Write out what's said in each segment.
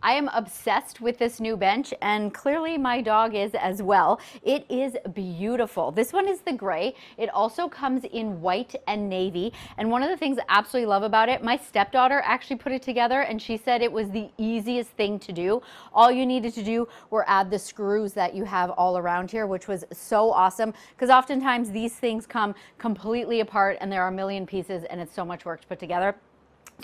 I am obsessed with this new bench, and clearly my dog is as well. It is beautiful. This one is the gray. It also comes in white and navy. And one of the things I absolutely love about it, my stepdaughter actually put it together and she said it was the easiest thing to do. All you needed to do were add the screws that you have all around here, which was so awesome because oftentimes these things come completely apart and there are a million pieces and it's so much work to put together.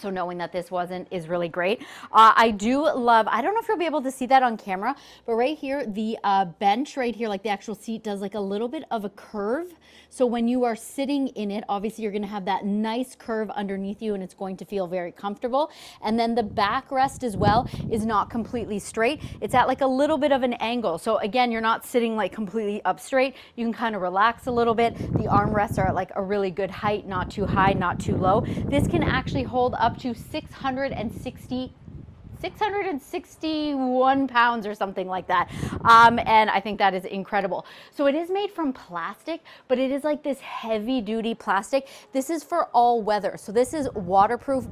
So knowing that this wasn't is really great. I do love, I don't know if you'll be able to see that on camera, but right here, the bench right here, like the actual seat does like a little bit of a curve. So when you are sitting in it, obviously you're gonna have that nice curve underneath you and it's going to feel very comfortable. And then the backrest as well is not completely straight. It's at like a little bit of an angle. So again, you're not sitting like completely up straight. You can kind of relax a little bit. The armrests are at like a really good height, not too high, not too low. This can actually hold up to 661 pounds or something like that. And I think that is incredible. So it is made from plastic, but it is like this heavy duty plastic. This is for all weather. So this is waterproof.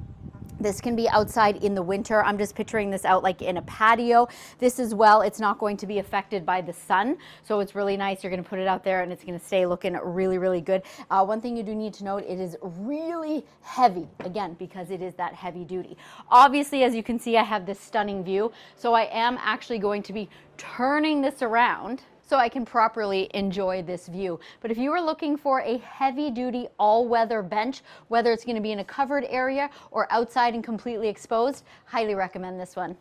This can be outside in the winter. I'm just picturing this out like in a patio. This as well, it's not going to be affected by the sun. So it's really nice. You're gonna put it out there and it's gonna stay looking really, really good. One thing you do need to note, it is really heavy, again, because it is that heavy duty. Obviously, as you can see, I have this stunning view. So I am actually going to be turning this around so I can properly enjoy this view. But if you were looking for a heavy duty all-weather bench, whether it's gonna be in a covered area or outside and completely exposed, highly recommend this one.